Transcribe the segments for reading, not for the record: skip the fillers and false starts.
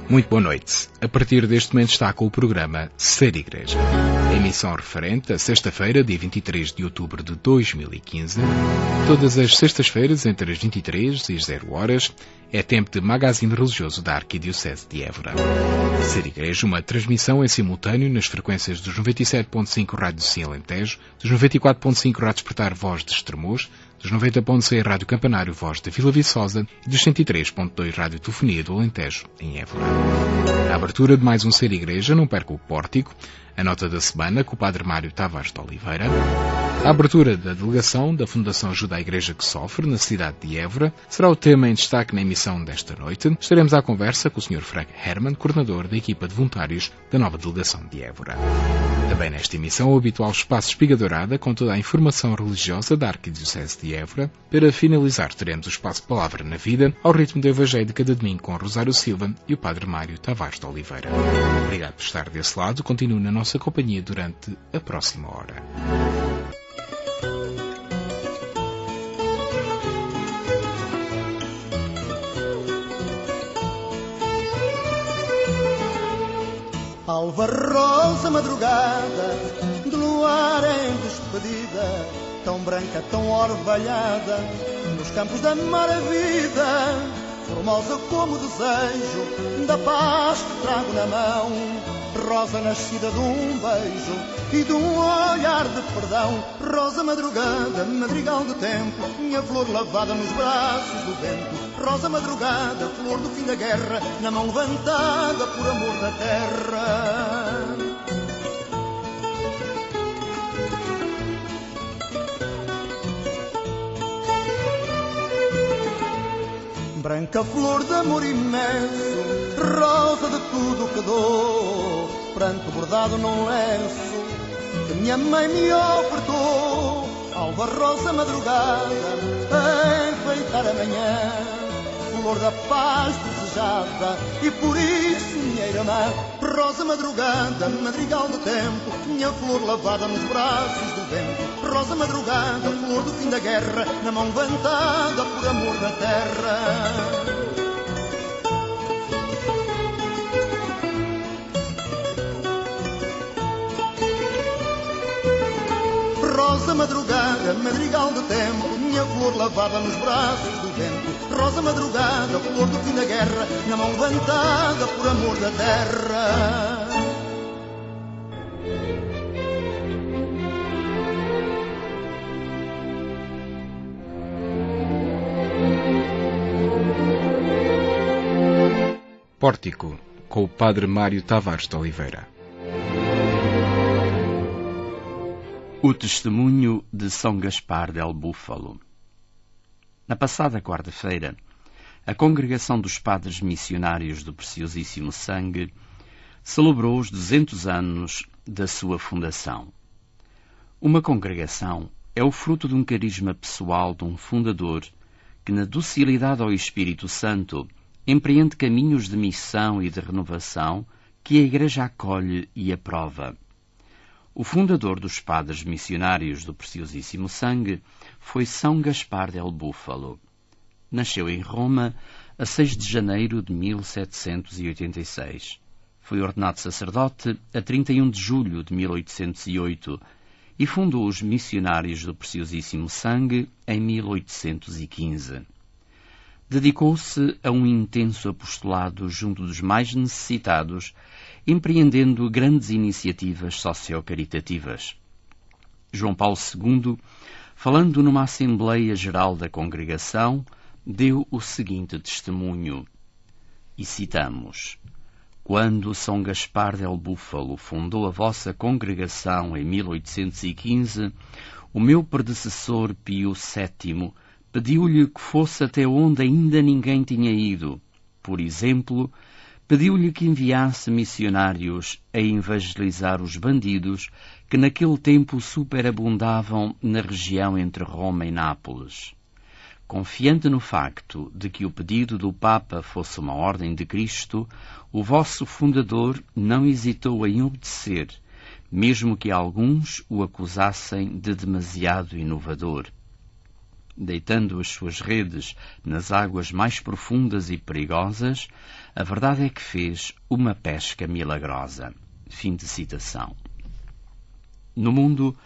Muito boa noite. A partir deste momento está com o programa Ser Igreja. A emissão referente a sexta-feira, dia 23 de outubro de 2015. Todas as sextas-feiras, entre as 23 e as 0 horas, é tempo de magazine religioso da Arquidiocese de Évora. Ser Igreja, uma transmissão em simultâneo nas frequências dos 97.5 Rádio Sim Alentejo, dos 94.5 Rádio Despertar Voz de Estremoz, dos 90.6 Rádio Campanário Voz de Vila Viçosa e dos 103.2 Rádio Telefonia do Alentejo, em Évora. Na abertura de mais um Ser Igreja, não perca o pórtico, a nota da semana com o Padre Mário Tavares de Oliveira, a abertura da delegação da Fundação Ajuda à Igreja que Sofre, na cidade de Évora, será o tema em destaque na emissão desta noite. Estaremos à conversa com o Sr. Frank Herman, coordenador da equipa de voluntários da nova delegação de Évora. Também nesta emissão, o habitual espaço Espiga-Dourada com toda a informação religiosa da Arquidiocese de Évora. Para finalizar, teremos o espaço Palavra na Vida, ao ritmo do Evangelho de cada domingo com Rosário Silva e o Padre Mário Tavares de Oliveira. Obrigado por estar desse lado. Continue na nossa companhia durante a próxima hora. Alva rosa madrugada, de luar em despedida, tão branca, tão orvalhada, nos campos da maravilha, formosa como o desejo da paz que trago na mão, rosa nascida de um beijo e de um olhar de perdão, rosa madrugada, madrigal do tempo, minha flor lavada nos braços do vento, rosa madrugada, flor do fim da guerra, na mão levantada por amor da terra. Branca flor de amor imenso, rosa de tudo que dou, pranto bordado num lenço que minha mãe me ofertou, alva rosa madrugada, a enfeitar a manhã, flor da paz desejada, e por isso, minha irmã, rosa madrugada, madrigal do tempo, minha flor lavada nos braços do vento, rosa madrugada, flor do fim da guerra, na mão levantada por amor da terra. Rosa madrugada, madrigal do tempo, minha flor lavada nos braços do vento, rosa madrugada, flor do fim da guerra, na mão levantada por amor da terra. Pórtico, com o Padre Mário Tavares de Oliveira. O testemunho de São Gaspar del Búfalo. Na passada quarta-feira, a Congregação dos Padres Missionários do Preciosíssimo Sangue celebrou os 200 anos da sua fundação. Uma congregação é o fruto de um carisma pessoal de um fundador que, na docilidade ao Espírito Santo, empreende caminhos de missão e de renovação que a Igreja acolhe e aprova. O fundador dos Padres Missionários do Preciosíssimo Sangue foi São Gaspar del Búfalo. Nasceu em Roma a 6 de janeiro de 1786. Foi ordenado sacerdote a 31 de julho de 1808 e fundou os Missionários do Preciosíssimo Sangue em 1815. Dedicou-se a um intenso apostolado junto dos mais necessitados, empreendendo grandes iniciativas socio-caritativas. João Paulo II, falando numa Assembleia Geral da Congregação, deu o seguinte testemunho, e citamos: Quando São Gaspar del Búfalo fundou a vossa congregação em 1815, o meu predecessor Pio VII pediu-lhe que fosse até onde ainda ninguém tinha ido. Por exemplo, pediu-lhe que enviasse missionários a evangelizar os bandidos que naquele tempo superabundavam na região entre Roma e Nápoles. Confiante no facto de que o pedido do Papa fosse uma ordem de Cristo, o vosso fundador não hesitou em obedecer, mesmo que alguns o acusassem de demasiado inovador. deitando as suas redes nas águas mais profundas e perigosas, a verdade é que fez uma pesca milagrosa. Fim de citação. No mundo,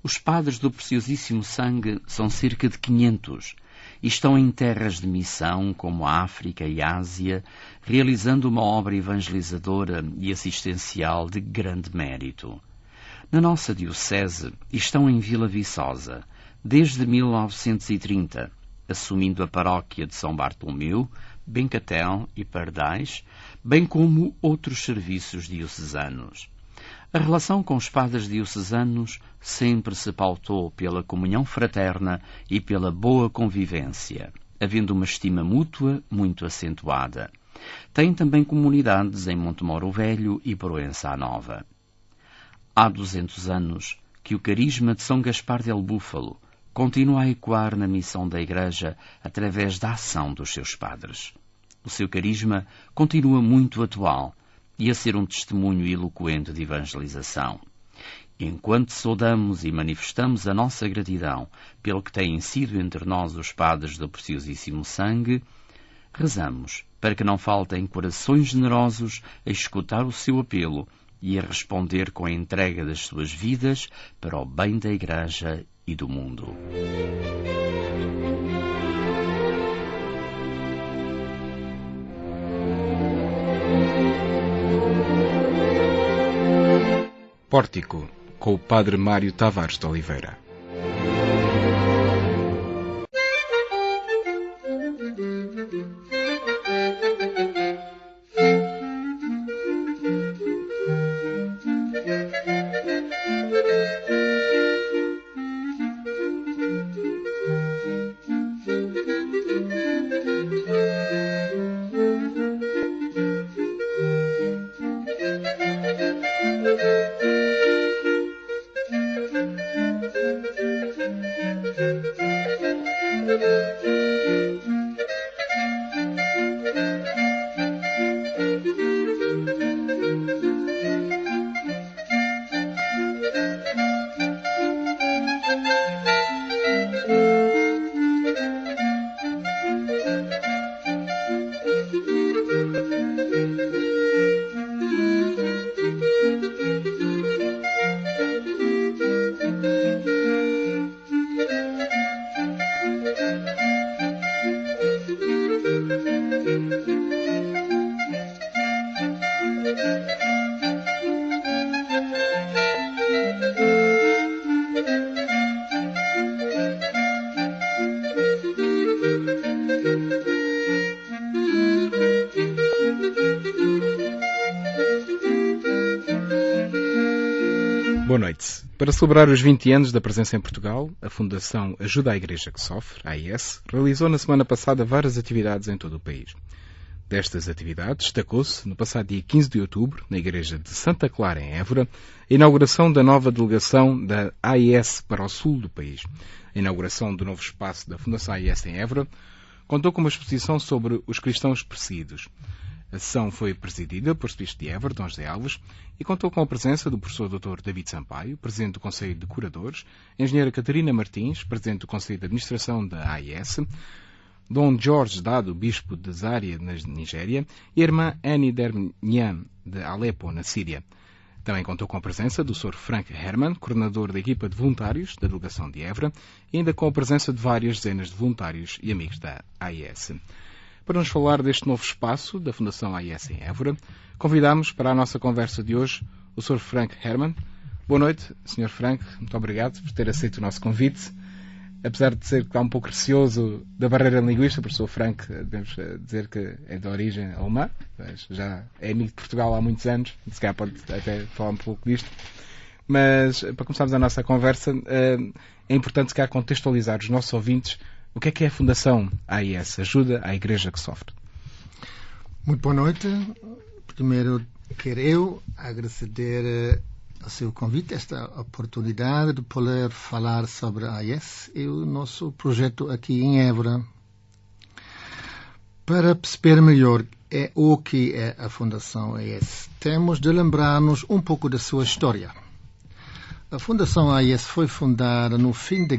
os padres do Preciosíssimo Sangue são cerca de 500 e estão em terras de missão como a África e a Ásia, realizando uma obra evangelizadora e assistencial de grande mérito. Na nossa diocese estão em Vila Viçosa, desde 1930, assumindo a paróquia de São Bartolomeu, Bencatel e Pardais, bem como outros serviços diocesanos. A relação com os padres diocesanos sempre se pautou pela comunhão fraterna e pela boa convivência, havendo uma estima mútua muito acentuada. Tem também comunidades em Montemoro Velho e Proença Nova. Há 200 anos que o carisma de São Gaspar del Búfalo continua a ecoar na missão da Igreja através da ação dos seus padres. O seu carisma continua muito atual e a ser um testemunho eloquente de evangelização. Enquanto saudamos e manifestamos a nossa gratidão pelo que têm sido entre nós os padres do Preciosíssimo Sangue, rezamos para que não faltem corações generosos a escutar o seu apelo e a responder com a entrega das suas vidas para o bem da Igreja e do mundo. Pórtico, com o Padre Mário Tavares de Oliveira. Boa noite. Para celebrar os 20 anos da presença em Portugal, a Fundação Ajuda à Igreja que Sofre, a AIS, realizou na semana passada várias atividades em todo o país. Destas atividades, destacou-se, no passado dia 15 de outubro, na Igreja de Santa Clara, em Évora, a inauguração da nova delegação da AIS para o sul do país. A inauguração do novo espaço da Fundação AIS em Évora contou com uma exposição sobre os cristãos perseguidos. A sessão foi presidida por Bispo de Évora, Dom José Alves, e contou com a presença do professor Dr. David Sampaio, presidente do Conselho de Curadores, a engenheira Catarina Martins, presidente do Conselho de Administração da AIS, Dom Jorge Dado, bispo de Zaria, na Nigéria, e a irmã Annie Dermian, de Alepo, na Síria. Também contou com a presença do Sr. Frank Herman, coordenador da equipa de voluntários da delegação de Évora, e ainda com a presença de várias dezenas de voluntários e amigos da AIS. Para nos falar deste novo espaço da Fundação AIS em Évora, convidamos para a nossa conversa de hoje o Sr. Frank Herman. Boa noite, Sr. Frank. Muito obrigado por ter aceito o nosso convite. Apesar de ser que está um pouco receoso da barreira linguística, o professor Frank, devemos dizer que é de origem alemã, mas já é amigo de Portugal há muitos anos, se calhar pode até falar um pouco disto. Mas, para começarmos a nossa conversa, é importante, se calhar, contextualizar os nossos ouvintes o que é a Fundação AIS, Ajuda à Igreja que Sofre. Muito boa noite. Primeiro, quero eu agradecer ao seu convite, esta oportunidade de poder falar sobre a AIS e o nosso projeto aqui em Évora. Para perceber melhor o que é a Fundação AIS, temos de lembrar-nos um pouco da sua história. A Fundação AIS foi fundada no fim da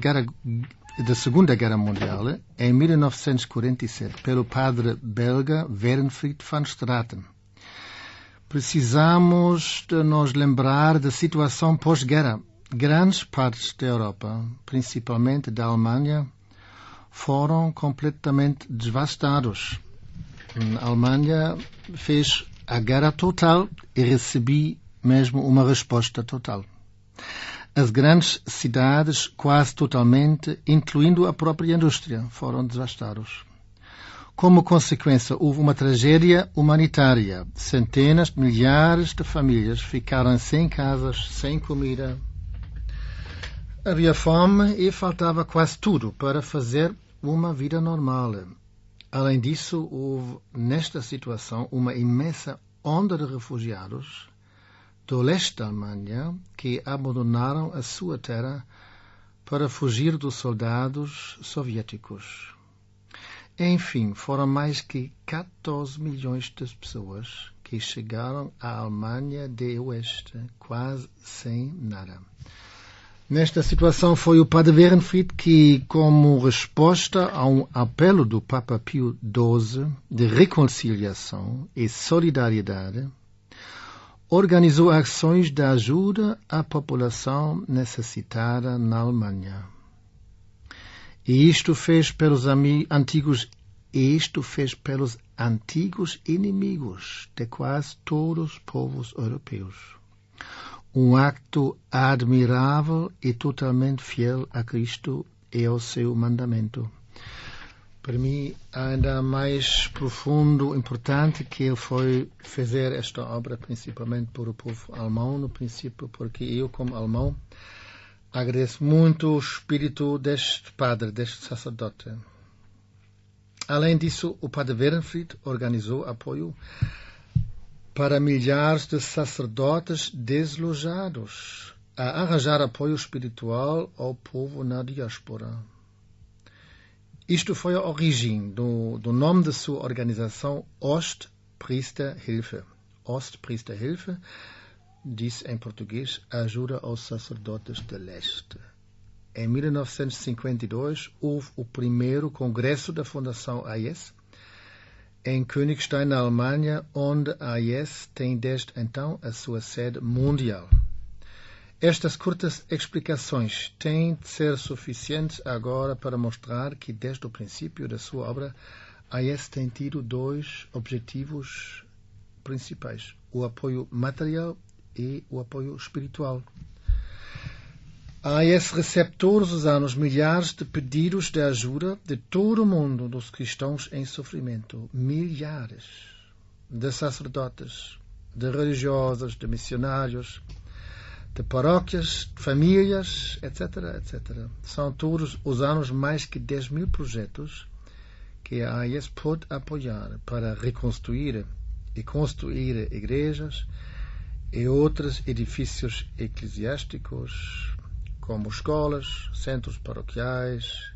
da Segunda Guerra Mundial, em 1947, pelo padre belga Werenfried van Straten. Precisamos de nos lembrar da situação pós-guerra. Grandes partes da Europa, principalmente da Alemanha, foram completamente devastados. A Alemanha fez a guerra total e recebeu mesmo uma resposta total. As grandes cidades, quase totalmente, incluindo a própria indústria, foram devastadas. Como consequência, houve uma tragédia humanitária. Centenas de milhares de famílias ficaram sem casas, sem comida. Havia fome e faltava quase tudo para fazer uma vida normal. Além disso, houve nesta situação uma imensa onda de refugiados do leste da Alemanha que abandonaram a sua terra para fugir dos soldados soviéticos. Enfim, foram mais que 14 milhões de pessoas que chegaram à Alemanha de Oeste, quase sem nada. Nesta situação foi o padre Werenfried que, como resposta a um apelo do Papa Pio XII de reconciliação e solidariedade, organizou ações de ajuda à população necessitada na Alemanha. E isto fez pelos antigos inimigos de quase todos os povos europeus. Um acto admirável e totalmente fiel a Cristo e ao seu mandamento. Para mim, ainda mais profundo, importante que ele foi fazer esta obra, principalmente para o povo alemão, no princípio, porque eu, como alemão, agradeço muito o espírito deste padre, deste sacerdote. Além disso, o padre Werenfried organizou apoio para milhares de sacerdotes deslojados a arranjar apoio espiritual ao povo na diáspora. Isto foi a origem do nome de sua organização Ostpriesterhilfe. Ostpriesterhilfe diz em português Ajuda aos Sacerdotes de Leste. Em 1952 houve o primeiro congresso da Fundação AIS em Königstein, na Alemanha, onde a AIS tem desde então a sua sede mundial. Estas curtas explicações têm de ser suficientes agora para mostrar que, desde o princípio da sua obra, a AIS tem tido dois objetivos principais: o apoio material e o apoio espiritual. A AIS recebe todos os anos milhares de pedidos de ajuda de todo o mundo dos cristãos em sofrimento. Milhares de sacerdotes, de religiosos, de missionários, de paróquias, de famílias, etc., etc. São todos os anos mais que 10.000 projetos que a AIS pode apoiar para reconstruir e construir igrejas e outros edifícios eclesiásticos, como escolas, centros paroquiais,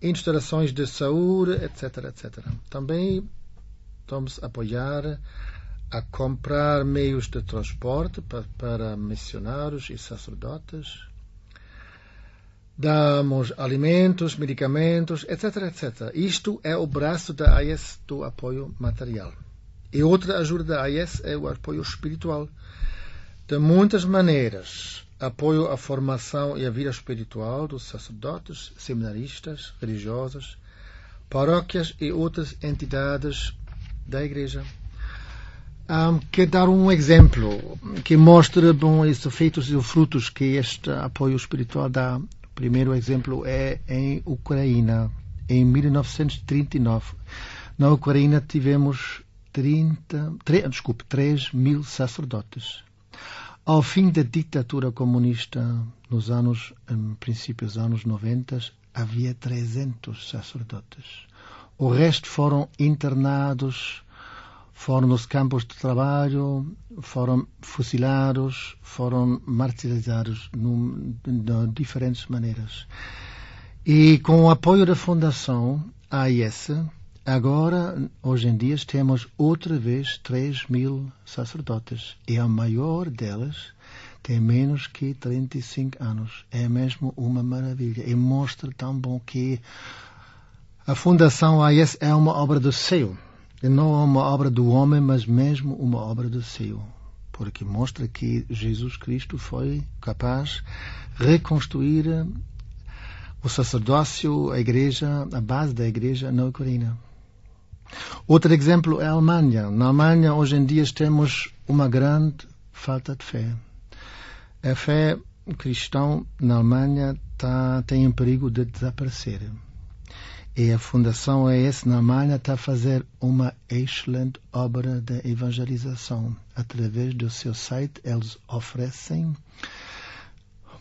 instalações de saúde, etc., etc. Também vamos apoiar a comprar meios de transporte para missionários e sacerdotes. Damos alimentos, medicamentos, etc., etc. Isto é o braço da AIS do apoio material. E outra ajuda da AIS é o apoio espiritual. De muitas maneiras, apoio à formação e à vida espiritual dos sacerdotes, seminaristas, religiosos, paróquias e outras entidades da Igreja. Quero dar um exemplo que mostra os efeitos e os frutos que este apoio espiritual dá. O primeiro exemplo é em Ucrânia. Em 1939, na Ucrânia tivemos 3.000 sacerdotes. Ao fim da ditadura comunista, em princípios dos anos 90, havia 300 sacerdotes. O resto foram internados, foram nos campos de trabalho, foram fuzilados, foram martirizados de diferentes maneiras. E com o apoio da Fundação AIS, agora, hoje em dia, temos outra vez 3.000 sacerdotes. E a maior delas Tem menos que 35 anos. É mesmo uma maravilha. E mostra tão bom que a Fundação AIS é uma obra do céu. E não é uma obra do homem, mas mesmo uma obra do céu. Porque mostra que Jesus Cristo foi capaz de reconstruir o sacerdócio, a igreja, a base da igreja na Ucrânia. Outro exemplo é a Alemanha. Na Alemanha, hoje em dia, temos uma grande falta de fé. A fé cristã na Alemanha tem em perigo de desaparecer. E a Fundação AIS na Alemanha está a fazer uma excelente obra de evangelização. Através do seu site, eles oferecem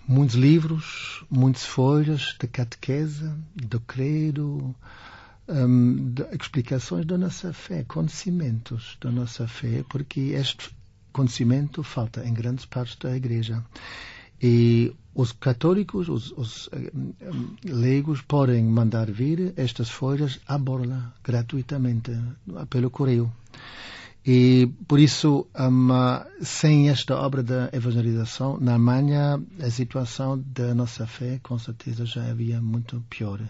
muitos livros, muitas folhas de catequese, do credo, de explicações da nossa fé, conhecimentos da nossa fé, porque este conhecimento falta em grandes partes da igreja. E os católicos, os leigos, podem mandar vir estas folhas à borla, gratuitamente, pelo correio. E, por isso, sem esta obra de evangelização, na Alemanha, a situação da nossa fé, com certeza, já havia muito pior.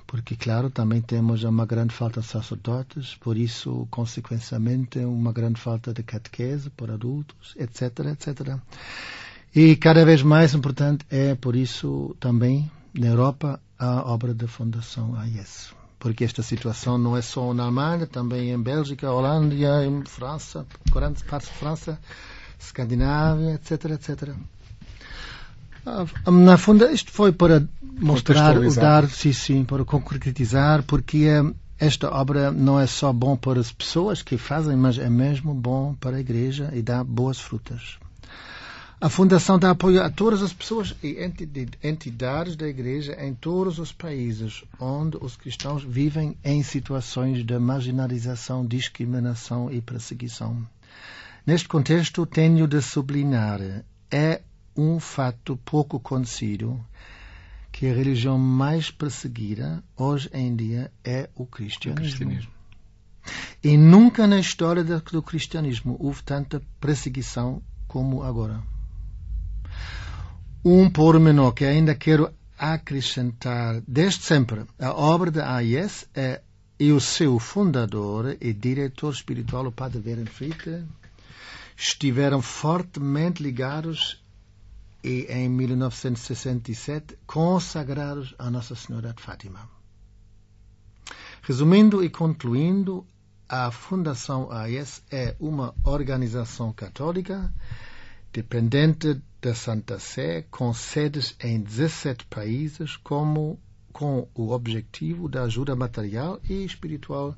Porque, claro, também temos uma grande falta de sacerdotes, por isso, consequentemente, uma grande falta de catequese por adultos, etc., etc. E cada vez mais importante é, por isso, também, na Europa, a obra da Fundação AIS. Porque esta situação não é só na Alemanha, também em Bélgica, Holanda, em França, grandes partes de França, Escandinávia, etc., etc. Na funda, isto foi para mostrar, para concretizar, porque esta obra não é só bom para as pessoas que fazem, mas é mesmo bom para a igreja e dá boas frutas. A Fundação dá apoio a todas as pessoas e entidades da igreja em todos os países onde os cristãos vivem em situações de marginalização, discriminação e perseguição. Neste contexto, tenho de sublinhar, é um fato pouco conhecido que a religião mais perseguida hoje em dia é o cristianismo. E nunca na história do cristianismo houve tanta perseguição como agora. Um pormenor que ainda quero acrescentar, desde sempre, a obra da AIS e o seu fundador e diretor espiritual, o Padre Werenfried, estiveram fortemente ligados e, em 1967, consagrados a Nossa Senhora de Fátima. Resumindo e concluindo, a Fundação AIS é uma organização católica dependente da Santa Sé, com sedes em 17 países, com o objetivo da ajuda material e espiritual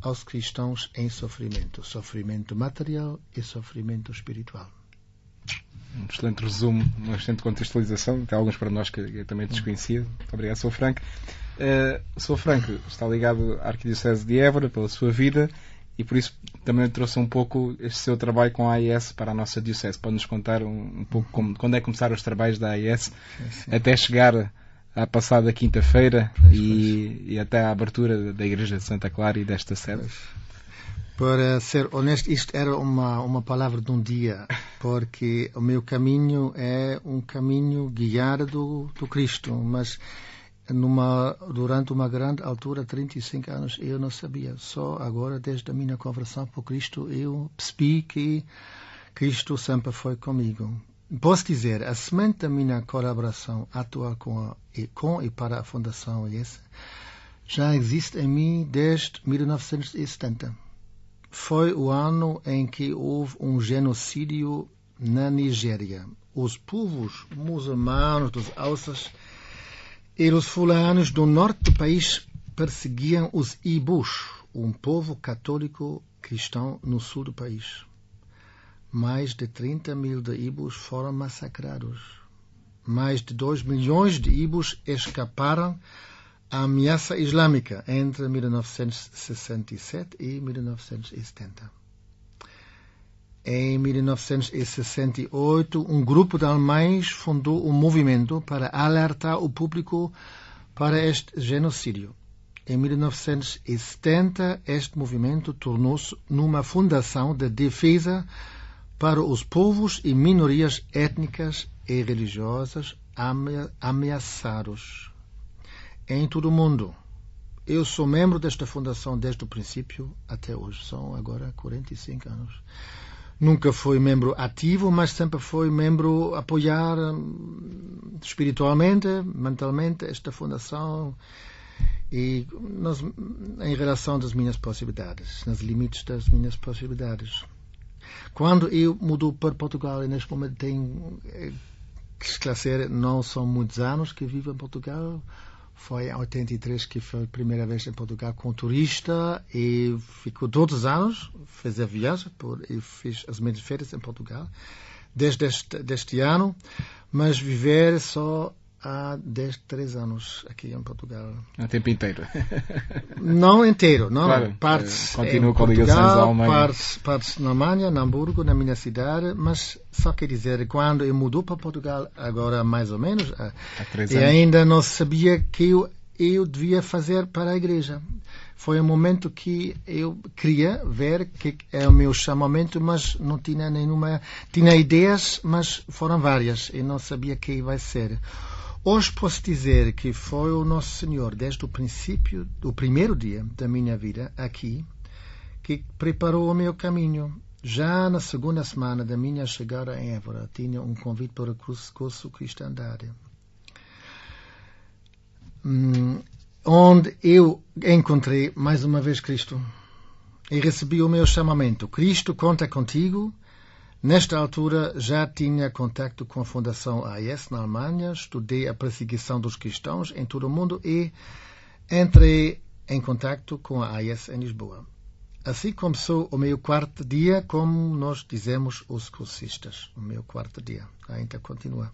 aos cristãos em sofrimento material e sofrimento espiritual. Um excelente resumo, uma excelente contextualização, até alguns para nós que eu também desconhecia. Muito obrigado, Sr. Franco. Sr. Franco está ligado à Arquidiocese de Évora pela sua vida e por isso também trouxe um pouco este seu trabalho com a AIS para a nossa Diocese. Pode-nos contar um pouco quando é que começaram os trabalhos da AIS até chegar à passada quinta-feira e até à abertura da Igreja de Santa Clara e desta sede? Para ser honesto, isto era uma palavra de um dia, porque o meu caminho é um caminho guiado do Cristo, mas durante uma grande altura, 35 anos, eu não sabia. Só agora, desde a minha conversão por Cristo, eu percebi que Cristo sempre foi comigo. Posso dizer, a semente da minha colaboração atual com e para a Fundação AIS já existe em mim desde 1970. Foi o ano em que houve um genocídio na Nigéria. Os povos muçulmanos dos Hausas e os fulanos do norte do país perseguiam os Ibus, um povo católico cristão no sul do país. Mais de 30 mil de Ibus foram massacrados. Mais de 2 milhões de Ibus escaparam à ameaça islâmica entre 1967 e 1970. Em 1968, um grupo de alemães fundou um movimento para alertar o público para este genocídio. Em 1970, este movimento tornou-se numa fundação de defesa para os povos e minorias étnicas e religiosas ameaçados em todo o mundo. Eu sou membro desta fundação desde o princípio até hoje. São agora 45 anos. Nunca fui membro ativo, mas sempre fui membro a apoiar espiritualmente, mentalmente esta fundação e em relação das minhas possibilidades, nos limites das minhas possibilidades. Quando eu mudou para Portugal, e neste momento tenho que esclarecer, não são muitos anos que vivo em Portugal. Foi em 83 que foi a primeira vez em Portugal como turista e ficou todos os anos, fiz a viagem e fiz as minhas férias em Portugal desde este ano, mas viver só há 3 anos aqui em Portugal. O tempo inteiro? Não inteiro, não. Claro, partes continua em com ligações à Alemanha. Partes na Alemanha, na Hamburgo, na minha cidade, mas só quer dizer, quando eu mudou para Portugal, agora mais ou menos, há 3 e anos. ainda não sabia que eu devia fazer para a igreja. Foi um momento que eu queria ver que é o meu chamamento, mas não tinha nenhuma... Tinha ideias, mas foram várias, e não sabia que vai ser. Hoje posso dizer que foi o Nosso Senhor, desde o princípio, do primeiro dia da minha vida aqui, que preparou o meu caminho. Já na segunda semana da minha chegada em Évora, tinha um convite para o curso Cristandade, onde eu encontrei mais uma vez Cristo e recebi o meu chamamento. Cristo conta contigo. Nesta altura já tinha contacto com a Fundação AIS na Alemanha, estudei a perseguição dos cristãos em todo o mundo e entrei em contacto com a AIS em Lisboa. Assim começou o meu 4º dia, como nós dizemos os cursistas. O meu 4º dia ainda continua.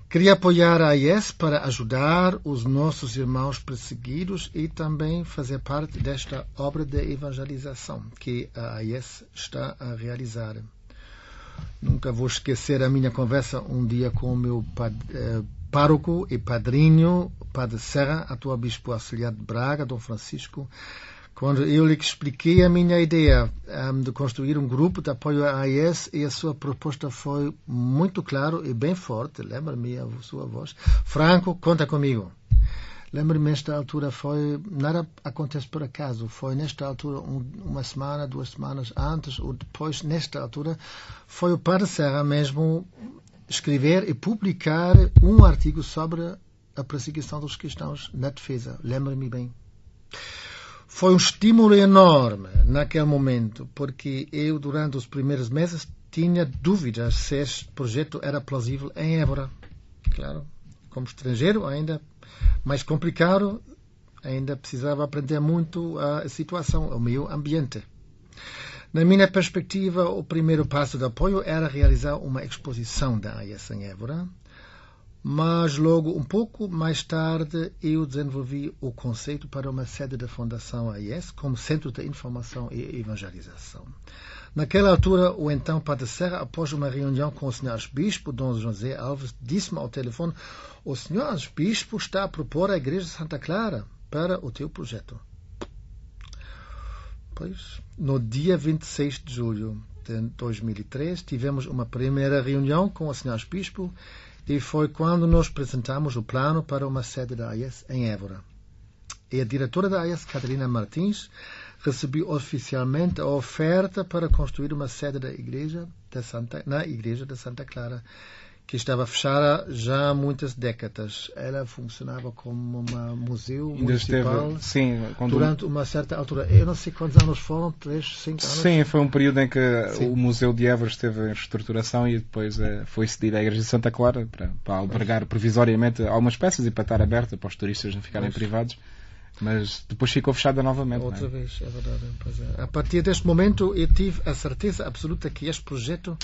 Queria apoiar a AIS para ajudar os nossos irmãos perseguidos e também fazer parte desta obra de evangelização que a AIS está a realizar. Nunca vou esquecer a minha conversa um dia com o meu pároco e padrinho, Padre Serra, atual bispo auxiliar de Braga, Dom Francisco, quando eu lhe expliquei a minha ideia de construir um grupo de apoio à AIS, e a sua proposta foi muito clara e bem forte. Lembra-me a sua voz. Franco, conta comigo. Lembro-me, nesta altura, nada acontece por acaso. Foi nesta altura, uma semana, 2 semanas antes ou depois, nesta altura, foi o Padre Serra mesmo escrever e publicar um artigo sobre a perseguição dos cristãos na defesa. Lembro-me bem. Foi um estímulo enorme naquele momento, porque eu, durante os primeiros meses, tinha dúvidas se este projeto era plausível em Évora. Claro, como estrangeiro, ainda mais complicado, ainda precisava aprender muito a situação, o meio ambiente. Na minha perspectiva, o primeiro passo de apoio era realizar uma exposição da AIS em Évora, mas logo, um pouco mais tarde, eu desenvolvi o conceito para uma sede da Fundação AIS como Centro de Informação e Evangelização. Naquela altura, o então Padre Serra, após uma reunião com o Sr. Arcebispo, Dom José Alves, disse-me ao telefone: o Sr. Arcebispo está a propor a Igreja de Santa Clara para o teu projeto. Pois, no dia 26 de julho de 2003, tivemos uma primeira reunião com o Sr. Arcebispo, e foi quando nós apresentamos o plano para uma sede da AIS em Évora. E a diretora da AIS, Catarina Martins, recebeu oficialmente a oferta para construir uma sede na Igreja de Santa Clara, que estava fechada já há muitas décadas. Ela funcionava como um museu municipal durante uma certa altura. Eu não sei quantos anos foram, 3, 5 anos? Sim, foi um período em que o Museu de Évora esteve em reestruturação e depois foi cedido à Igreja de Santa Clara para albergar provisoriamente algumas peças e para estar aberta para os turistas não ficarem privados. Mas depois ficou fechada novamente. Outra vez, é verdade. Pois é. A partir deste momento eu tive a certeza absoluta que este projeto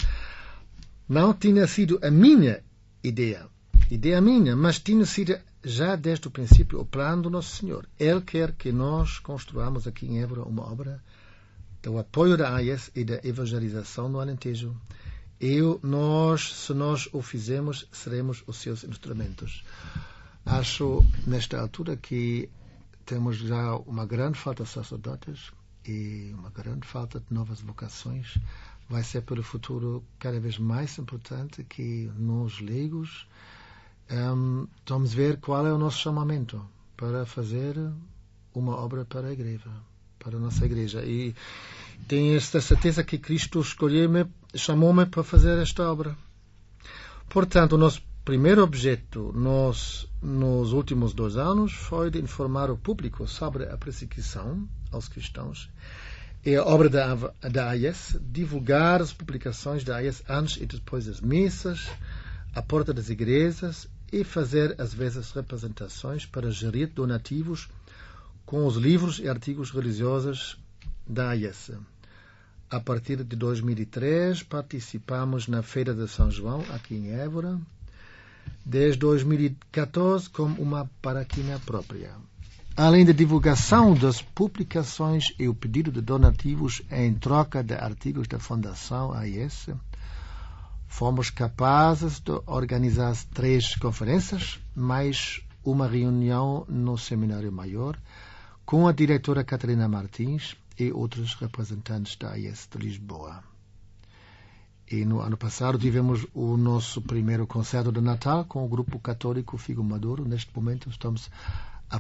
não tinha sido a minha ideia minha, mas tinha sido já desde o princípio o plano do Nosso Senhor. Ele quer que nós construamos aqui em Évora uma obra do apoio da AIS e da evangelização no Alentejo. Se nós o fizermos, seremos os seus instrumentos. Acho, nesta altura, que temos já uma grande falta de sacerdotes e uma grande falta de novas vocações vai ser para o futuro cada vez mais importante que nós, leigos, vamos ver qual é o nosso chamamento para fazer uma obra para a igreja, para a nossa igreja. E tenho esta certeza que Cristo chamou-me para fazer esta obra. Portanto, o nosso primeiro objeto nos últimos 2 anos foi de informar o público sobre a perseguição aos cristãos e a obra da AIS, divulgar as publicações da AIS antes e depois das missas, à porta das igrejas e fazer, às vezes, representações para gerir donativos com os livros e artigos religiosos da AIS. A partir de 2003, participamos na Feira de São João, aqui em Évora, desde 2014 como uma paraquina própria. Além da divulgação das publicações e o pedido de donativos em troca de artigos da Fundação AIS, fomos capazes de organizar 3 conferências, mais uma reunião no Seminário Maior, com a diretora Catarina Martins e outros representantes da AIS de Lisboa. E no ano passado tivemos o nosso primeiro concerto de Natal com o grupo católico Figo Maduro. Neste momento estamos a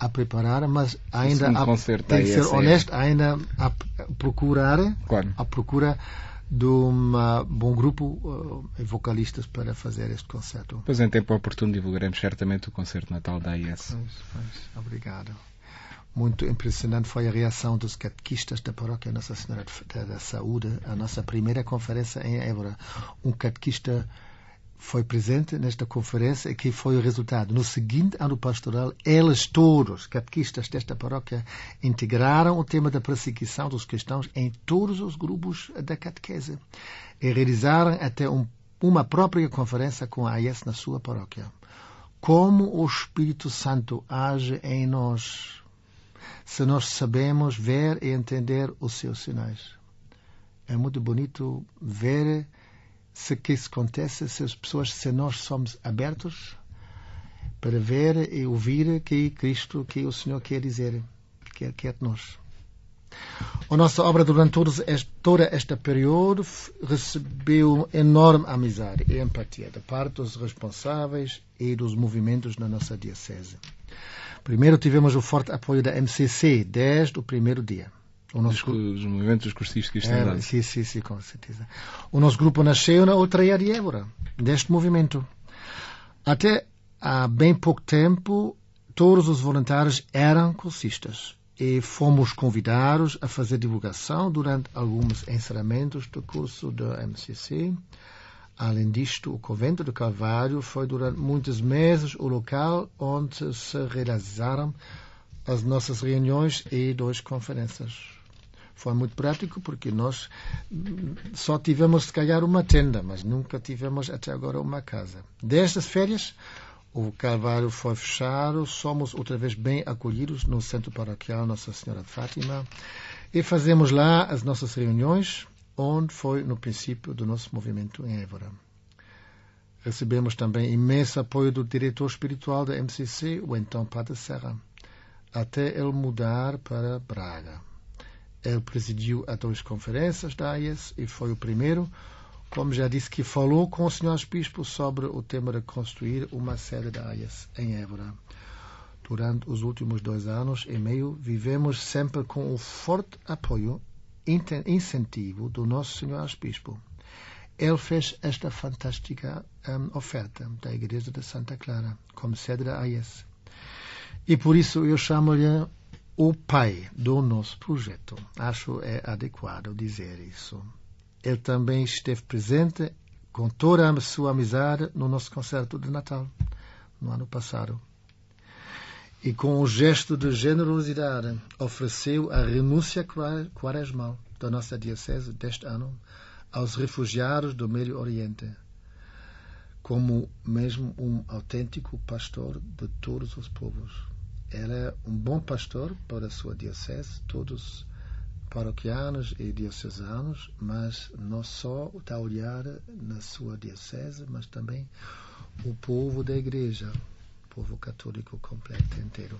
preparar, mas ainda tem que ser honesto, ainda a procura de um bom grupo de vocalistas para fazer este concerto. Pois em tempo oportuno divulgaremos certamente o concerto de Natal da AIS. Obrigado. Muito impressionante foi a reação dos catequistas da paróquia Nossa Senhora da Saúde, a nossa primeira conferência em Évora. Um catequista foi presente nesta conferência e que foi o resultado. No seguinte ano pastoral, eles todos, catequistas desta paróquia, integraram o tema da perseguição dos cristãos em todos os grupos da catequese e realizaram até uma própria conferência com a AIS na sua paróquia. Como o Espírito Santo age em nós, se nós sabemos ver e entender os seus sinais. É muito bonito ver que isso acontece se nós somos abertos para ver e ouvir que o Senhor quer dizer, quer de nós. A nossa obra durante todo este período recebeu enorme amizade e empatia da parte dos responsáveis e dos movimentos na nossa diocese. Primeiro tivemos o forte apoio da MCC desde o primeiro dia. Os movimentos cursistas cristãos. Sim, com certeza. O nosso grupo nasceu na Aldeia de Évora, deste movimento. Até há bem pouco tempo, todos os voluntários eram cursistas e fomos convidados a fazer divulgação durante alguns encerramentos do curso da MCC. Além disto, o Convento do Calvário foi durante muitos meses o local onde se realizaram as nossas reuniões e 2 conferências. Foi muito prático porque nós só tivemos, se calhar, uma tenda, mas nunca tivemos até agora uma casa. Destas férias, o Calvário foi fechado, somos outra vez bem acolhidos no Centro Paroquial Nossa Senhora de Fátima e fazemos lá as nossas reuniões, onde foi no princípio do nosso movimento em Évora. Recebemos também imenso apoio do diretor espiritual da MCC, o então Padre Serra, até ele mudar para Braga. Ele presidiu a 2 conferências da AIS e foi o primeiro, como já disse, que falou com o Sr. Bispo sobre o tema de construir uma sede da AIS em Évora. Durante os últimos 2 anos e meio, vivemos sempre com o forte apoio incentivo do nosso Senhor Bispo. Ele fez esta fantástica oferta da Igreja de Santa Clara como sede da AIS. E por isso eu chamo-lhe o pai do nosso projeto. Acho adequado dizer isso. Ele também esteve presente com toda a sua amizade no nosso concerto de Natal, no ano passado. E com um gesto de generosidade ofereceu a renúncia quaresmal da nossa diocese deste ano aos refugiados do Médio Oriente, como mesmo um autêntico pastor de todos os povos. Ele é um bom pastor para a sua diocese, todos paroquianos e diocesanos, mas não só está a olhar na sua diocese, mas também o povo da Igreja, o povo católico completo inteiro.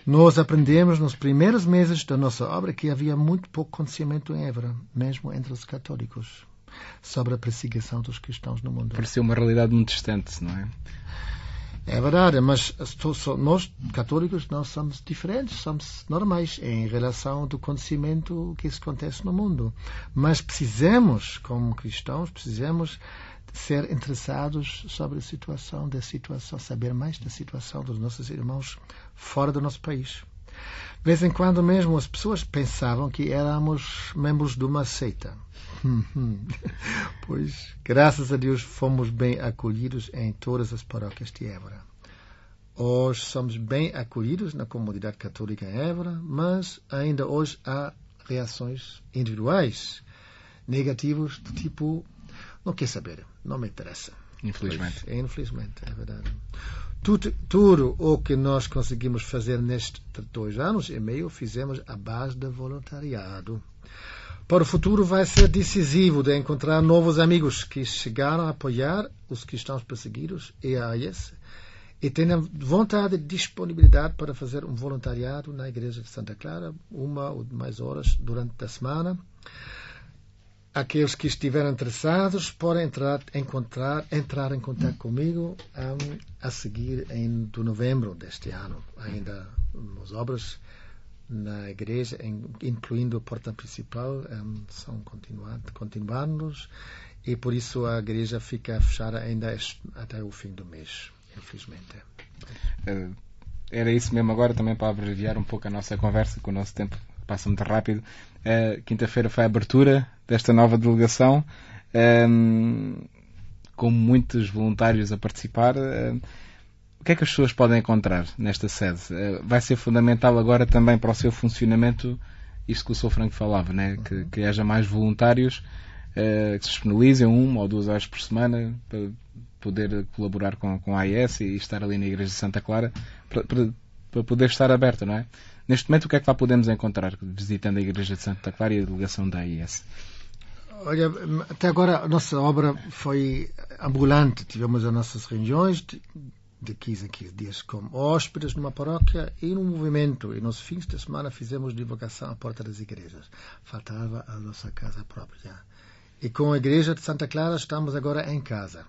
Nós aprendemos nos primeiros meses da nossa obra que havia muito pouco conhecimento em Évora, mesmo entre os católicos, sobre a perseguição dos cristãos no mundo. Pareceu uma realidade muito distante, não é? É verdade, mas nós, católicos, não somos diferentes, somos normais em relação ao conhecimento que acontece no mundo. Mas precisamos, como cristãos, ser interessados sobre a situação, saber mais da situação dos nossos irmãos fora do nosso país. De vez em quando mesmo as pessoas pensavam que éramos membros de uma seita. Pois, graças a Deus, fomos bem acolhidos em todas as paróquias de Évora. Hoje somos bem acolhidos na comunidade católica em Évora, mas ainda hoje há reações individuais negativas do tipo: não quer saber, não me interessa. Infelizmente. Pois, infelizmente, é verdade. Tudo o que nós conseguimos fazer nestes 2 anos e meio, fizemos à base de voluntariado. Para o futuro vai ser decisivo de encontrar novos amigos que chegaram a apoiar os cristãos perseguidos e a AIS e tenham vontade e disponibilidade para fazer um voluntariado na Igreja de Santa Clara, 1 ou mais horas durante a semana. Aqueles que estiverem interessados podem entrar em contato comigo a seguir em novembro deste ano. Ainda as obras na igreja, incluindo a porta principal, são continuadas e por isso a igreja fica fechada ainda até o fim do mês, infelizmente. Era isso mesmo agora, também para abreviar um pouco a nossa conversa, que o nosso tempo passa muito rápido. Quinta-feira foi a abertura desta nova delegação, com muitos voluntários a participar. O que é que as pessoas podem encontrar nesta sede? Vai ser fundamental agora também para o seu funcionamento, isto que o Sr. Franco falava, né? Que haja mais voluntários que se disponibilizem 1 ou 2 horas por semana para poder colaborar com a AIS e estar ali na Igreja de Santa Clara para poder estar aberta, não é? Neste momento, o que é que lá podemos encontrar visitando a Igreja de Santa Clara e a delegação da AIS? Olha, até agora a nossa obra foi ambulante. Tivemos as nossas reuniões de 15 em 15 dias como hóspedes numa paróquia e num movimento. E nos fins de semana fizemos divulgação à porta das igrejas. Faltava a nossa casa própria. E com a Igreja de Santa Clara estamos agora em casa.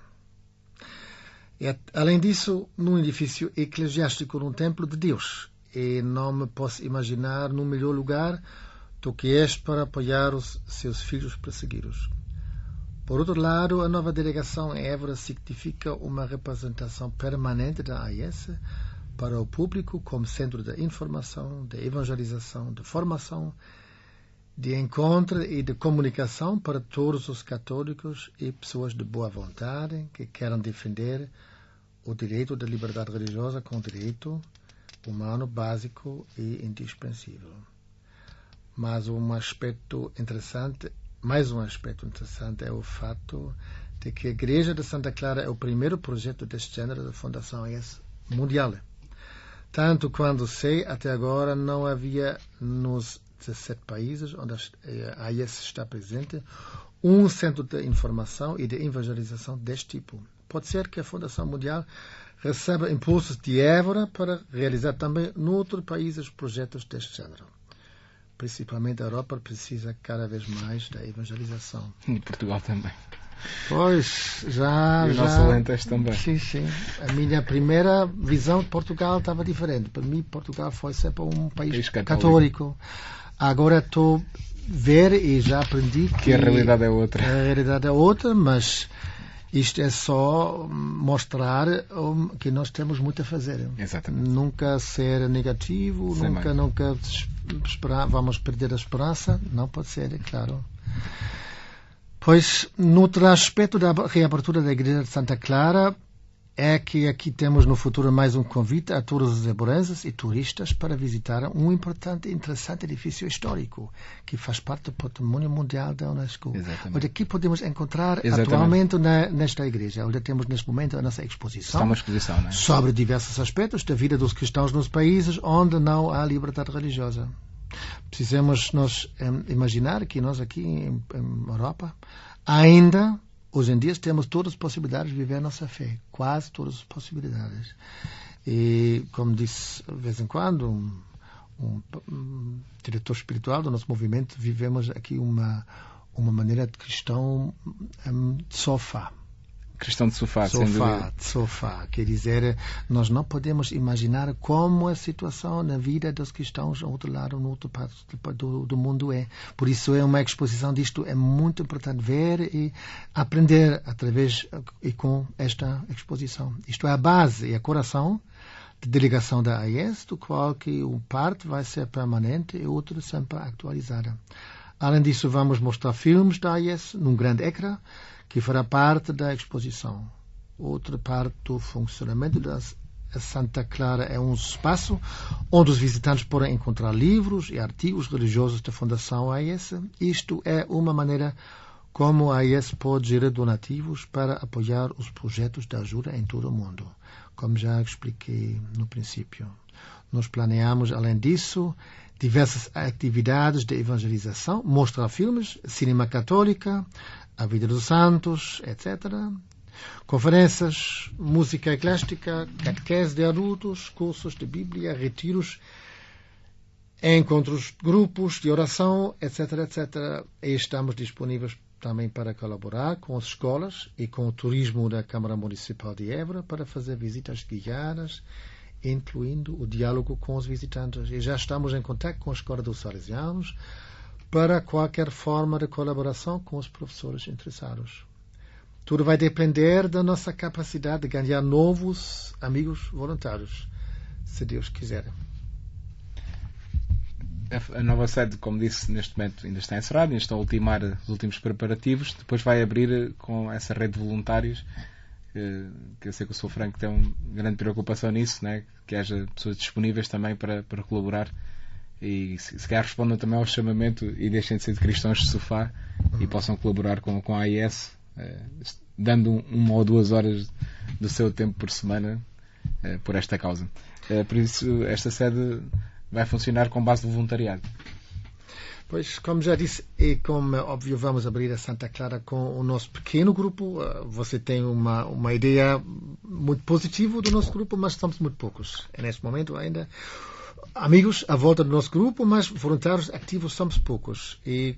E, além disso, num edifício eclesiástico, num templo de Deus. E não me posso imaginar num melhor lugar do que este para apoiar os seus filhos perseguidos. Por outro lado, a nova delegação em Évora significa uma representação permanente da AIS para o público como centro de informação, de evangelização, de formação, de encontro e de comunicação para todos os católicos e pessoas de boa vontade que queiram defender o direito da liberdade religiosa como direito humano básico e indispensável. Mais um aspecto interessante é o fato de que a Igreja de Santa Clara é o primeiro projeto deste género da Fundação AIS mundial. Tanto quanto sei, até agora não havia nos 17 países onde a AIS está presente um centro de informação e de evangelização deste tipo. Pode ser que a Fundação Mundial receba impulsos de Évora para realizar também noutros países projetos deste género. Principalmente a Europa precisa cada vez mais da evangelização. E Portugal também. Pois, E o nosso Alentejo também. Sim. A minha primeira visão de Portugal estava diferente. Para mim, Portugal foi sempre um país católico. Agora estou a ver e já aprendi que a realidade é outra. A realidade é outra, mas isto é só mostrar que nós temos muito a fazer. Exatamente. Nunca ser negativo, nunca vamos perder a esperança. Não pode ser, é claro. Pois, no outro aspecto da reabertura da Igreja de Santa Clara, é que aqui temos no futuro mais um convite a todos os eborenses e turistas para visitar um importante e interessante edifício histórico que faz parte do Patrimônio Mundial da Unesco. Exatamente. Onde aqui podemos encontrar atualmente nesta igreja, onde temos neste momento a nossa exposição. Está uma exposição, não é? Sobre diversos aspectos da vida dos cristãos nos países onde não há liberdade religiosa. Precisamos nos imaginar que nós aqui em Europa ainda hoje em dia temos todas as possibilidades de viver a nossa fé. Quase todas as possibilidades. E, como disse de vez em quando, um diretor espiritual do nosso movimento, vivemos aqui uma maneira de cristão de sofá. Cristão de sofá, sem dúvida. Sofá. Quer dizer, nós não podemos imaginar como a situação na vida dos cristãos ao outro lado, no outro parte do mundo é. Por isso é uma exposição disto, é muito importante ver e aprender através e com esta exposição. Isto é a base e a coração de delegação da AIS, do qual que uma parte vai ser permanente e outra sempre atualizada. Além disso, vamos mostrar filmes da AIS num grande ecrã, que fará parte da exposição. Outra parte do funcionamento da Santa Clara é um espaço onde os visitantes podem encontrar livros e artigos religiosos da Fundação AIS. Isto é uma maneira como a AIS pode gerar donativos para apoiar os projetos de ajuda em todo o mundo, como já expliquei no princípio. Nós planeamos, além disso, diversas atividades de evangelização, mostrar filmes, cinema católica, a vida dos santos, etc. Conferências, música ecléstica, catequese de adultos, cursos de Bíblia, retiros, encontros, grupos de oração, etc., etc. E estamos disponíveis também para colaborar com as escolas e com o turismo da Câmara Municipal de Évora para fazer visitas guiadas, incluindo o diálogo com os visitantes. E já estamos em contato com a Escola dos Salesianos para qualquer forma de colaboração com os professores interessados. Tudo vai depender da nossa capacidade de ganhar novos amigos voluntários, se Deus quiser. A nova sede, como disse, neste momento ainda está encerrada, ainda estão a ultimar os últimos preparativos, depois vai abrir com essa rede de voluntários, que eu sei que o Sr. Franco tem uma grande preocupação nisso, né? Que haja pessoas disponíveis também para colaborar e se calhar respondam também ao chamamento e deixem de ser de cristãos de sofá e possam colaborar com a AIS, dando 1 ou 2 horas do seu tempo por semana por esta causa. Por isso, esta sede vai funcionar com base no voluntariado. Pois, como já disse, e como é óbvio, vamos abrir a Santa Clara com o nosso pequeno grupo. Você tem uma ideia muito positiva do nosso grupo, mas estamos muito poucos. Neste momento ainda amigos à volta do nosso grupo, mas voluntários ativos somos poucos. E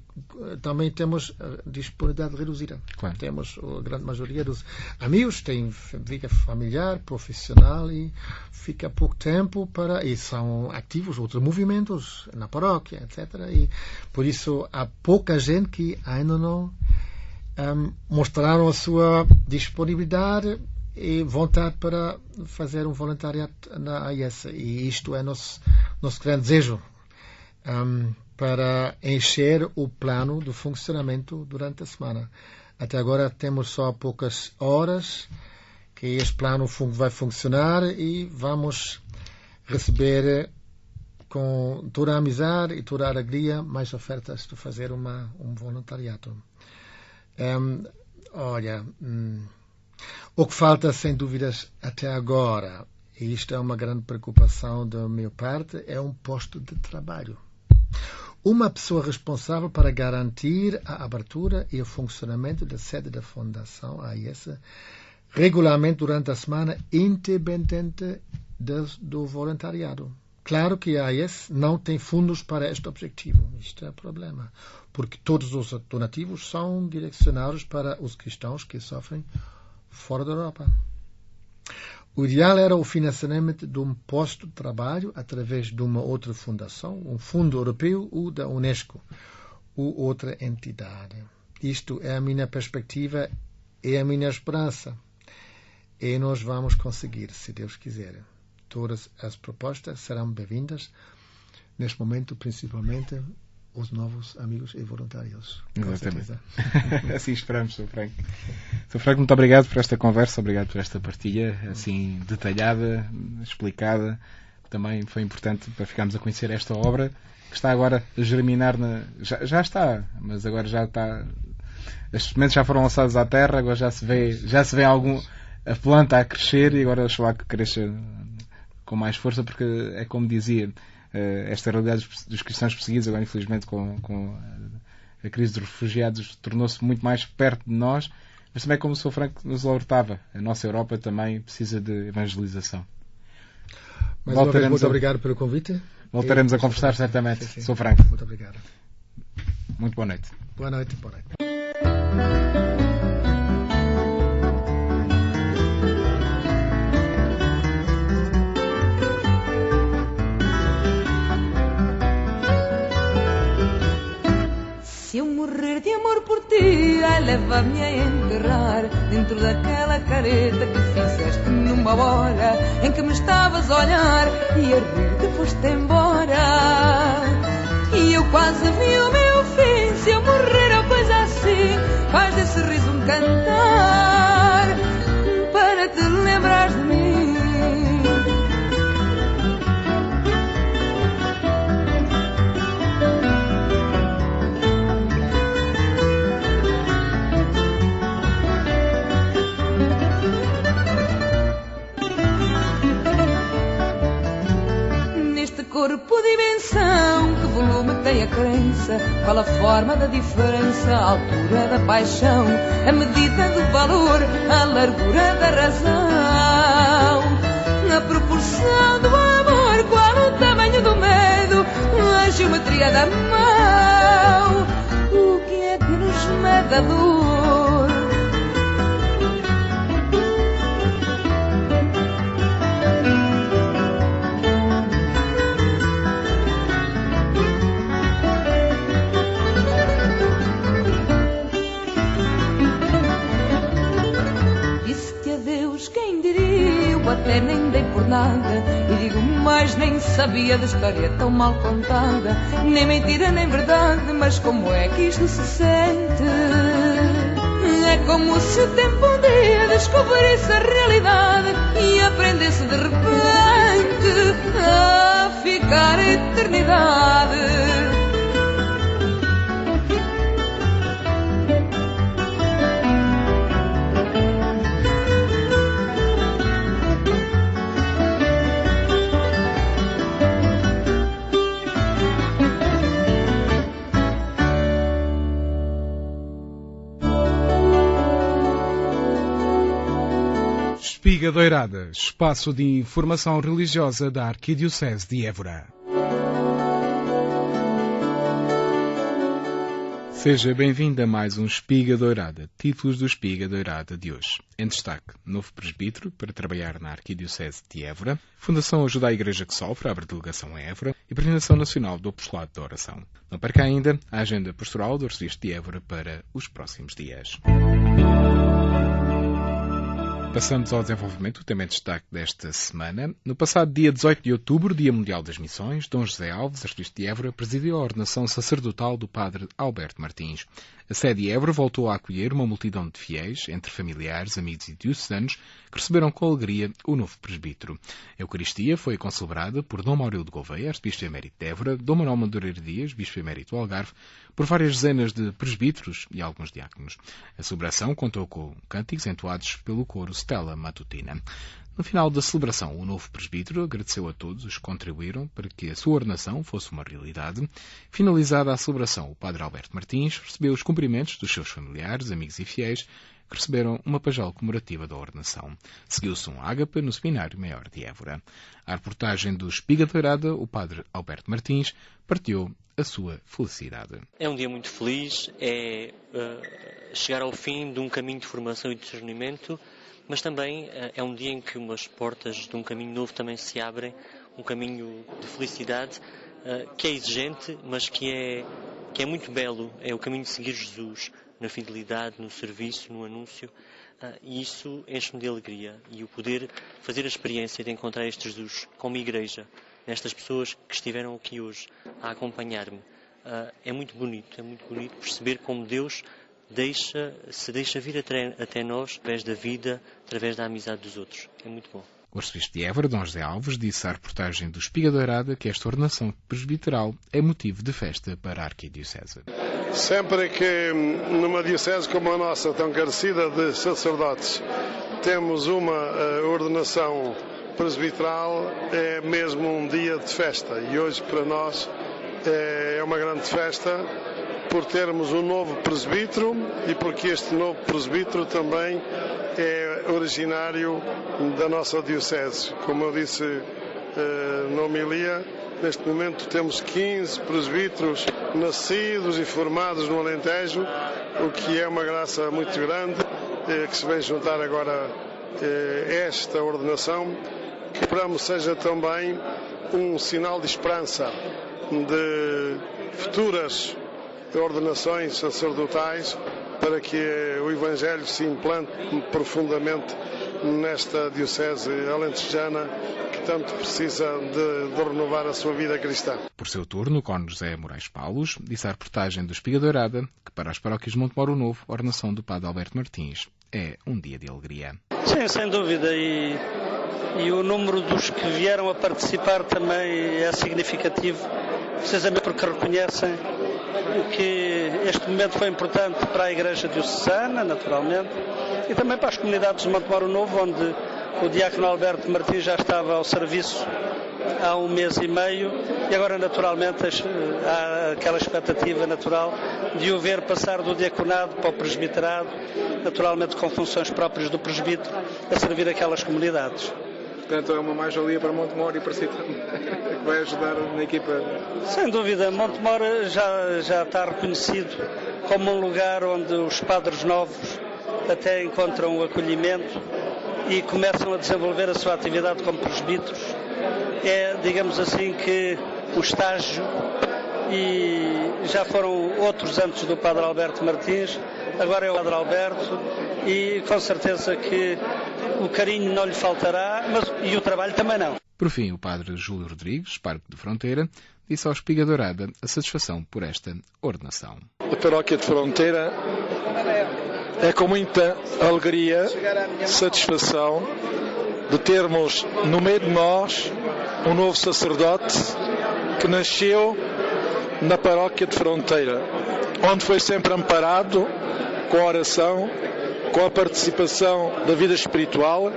também temos disponibilidade reduzida. Claro. Temos a grande maioria dos amigos têm vida familiar, profissional e fica pouco tempo e são ativos outros movimentos na paróquia, etc. E por isso há pouca gente que ainda não mostraram a sua disponibilidade e vontade para fazer um voluntariado na AIS. E isto é nosso grande desejo para encher o plano do funcionamento durante a semana. Até agora temos só poucas horas que este plano vai funcionar e vamos receber com toda a amizade e toda a alegria mais ofertas de fazer um voluntariado. O que falta, sem dúvidas, até agora, e isto é uma grande preocupação da minha parte, é um posto de trabalho. Uma pessoa responsável para garantir a abertura e o funcionamento da sede da Fundação AIS regularmente durante a semana, independente do voluntariado. Claro que a AIS não tem fundos para este objetivo. Isto é o problema. Porque todos os donativos são direcionados para os cristãos que sofrem fora da Europa. O ideal era o financiamento de um posto de trabalho através de uma outra fundação, um fundo europeu ou da Unesco, ou outra entidade. Isto é a minha perspectiva e a minha esperança. E nós vamos conseguir, se Deus quiser. Todas as propostas serão bem-vindas, neste momento, principalmente os novos amigos e voluntários. Exatamente. Assim esperamos, Sr. Franco. Sr. Franco, muito obrigado por esta conversa, obrigado por esta partilha assim detalhada, explicada. Também foi importante para ficarmos a conhecer esta obra que está agora a germinar. Já está, mas agora já está. As sementes já foram lançadas à terra, agora já se vê a planta a crescer e agora deixa lá que cresça com mais força, porque é como dizia, esta realidade dos cristãos perseguidos, agora infelizmente com a crise dos refugiados, tornou-se muito mais perto de nós, mas também como o Sr. Franco nos alertava, a nossa Europa também precisa de evangelização. Mais uma vez, muito obrigado pelo convite. Voltaremos a conversar certamente. Sim. Sou Franco. Muito obrigado. Muito boa noite. Boa noite. Boa noite. Se eu morrer de amor por ti, leva-me a enterrar dentro daquela careta que fizeste numa hora em que me estavas a olhar e a rir te foste embora. E eu quase vi o meu fim, se eu morrer ou coisa assim, faz desse riso um cantar para te lembrares de mim. Corpo, dimensão, que volume tem a crença, qual a forma da diferença, a altura da paixão, a medida do valor, a largura da razão, a proporção do amor, qual o tamanho do medo, a geometria da mão, o que é que nos mede a dor? Até nem dei por nada, e digo mais, nem sabia da história tão mal contada, nem mentira nem verdade, mas como é que isto se sente? É como se o tempo um dia descobrisse a realidade e aprendesse de repente a ficar a eternidade. Espiga Doirada, espaço de informação religiosa da Arquidiocese de Évora. Seja bem-vindo a mais um Espiga Doirada, títulos do Espiga Doirada de hoje. Em destaque, novo presbítero para trabalhar na Arquidiocese de Évora, Fundação Ajuda a Igreja que Sofre, abre delegação a Évora e Peregrinação Nacional do Apostolado da Oração. Não perca ainda a agenda pastoral do Arcebispo de Évora para os próximos dias. Passamos ao desenvolvimento do tema em destaque desta semana. No passado dia 18 de outubro, Dia Mundial das Missões, Dom José Alves, arcebispo de Évora, presidiu a ordenação sacerdotal do padre Alberto Martins. A sede de Évora voltou a acolher uma multidão de fiéis, entre familiares, amigos e diocesanos, que receberam com alegria o novo presbítero. A Eucaristia foi concelebrada por Dom Maurílio de Gouveia, arcebispo emérito de Évora, Dom Manuel Madureira Dias, bispo emérito do Algarve, por várias dezenas de presbíteros e alguns diáconos. A celebração contou com cânticos entoados pelo coro Stella Matutina. No final da celebração, o novo presbítero agradeceu a todos os que contribuíram para que a sua ordenação fosse uma realidade. Finalizada a celebração, o padre Alberto Martins recebeu os cumprimentos dos seus familiares, amigos e fiéis, que receberam uma pajal comemorativa da ordenação. Seguiu-se um ágape no Seminário Maior de Évora. À reportagem do Espiga Doirada, o padre Alberto Martins partilhou a sua felicidade. É um dia muito feliz, é chegar ao fim de um caminho de formação e de discernimento, mas também é um dia em que umas portas de um caminho novo também se abrem, um caminho de felicidade que é exigente, mas que é muito belo. É o caminho de seguir Jesus na fidelidade, no serviço, no anúncio, e isso enche-me de alegria. E o poder fazer a experiência de encontrar este Jesus como igreja, nestas pessoas que estiveram aqui hoje a acompanhar-me, é muito bonito perceber como Deus se deixa vir até nós, através da vida, através da amizade dos outros. É muito bom. O arcebispo de Évora, Dom José Alves, disse à reportagem do Espiga Doirada que esta ordenação presbiteral é motivo de festa para a Arquidiocese. Sempre que numa diocese como a nossa, tão carecida de sacerdotes, temos uma ordenação presbiteral, é mesmo um dia de festa. E hoje para nós é uma grande festa por termos um novo presbítero e porque este novo presbítero também é originário da nossa diocese. Como eu disse na homilia. Neste momento temos 15 presbíteros nascidos e formados no Alentejo, o que é uma graça muito grande, que se vem juntar agora esta ordenação, que esperamos seja também um sinal de esperança de futuras ordenações sacerdotais, para que o Evangelho se implante profundamente nesta diocese alentejana, que tanto precisa de renovar a sua vida cristã. Por seu turno, o cônego José Moraes Paulos disse à reportagem do Espiga Dourada que para as paróquias de Montemoro Novo, a ordenação do padre Alberto Martins é um dia de alegria. Sim, sem dúvida, e o número dos que vieram a participar também é significativo, precisamente porque reconhecem que este momento foi importante para a Igreja Diocesana, naturalmente, e também para as comunidades de Montemoro Novo, onde o diácono Alberto Martins já estava ao serviço há 1 mês e meio, e agora naturalmente há aquela expectativa natural de o ver passar do diaconado para o presbiterado, naturalmente com funções próprias do presbítero, a servir aquelas comunidades. Portanto, é uma mais-valia para Montemoro e para si também, que vai ajudar na equipa. Sem dúvida, Montemoro já está reconhecido como um lugar onde os padres novos até encontram o acolhimento e começam a desenvolver a sua atividade como presbíteros. É, digamos assim, que o estágio, e já foram outros antes do padre Alberto Martins, agora é o padre Alberto, e com certeza que o carinho não lhe faltará, e o trabalho também não. Por fim, o padre Júlio Rodrigues, pároco de Fronteira, disse ao Espiga Dourada a satisfação por esta ordenação. A paróquia de Fronteira é com muita alegria, satisfação de termos no meio de nós um novo sacerdote que nasceu na paróquia de Fronteira, onde foi sempre amparado com a oração, com a participação da vida espiritual,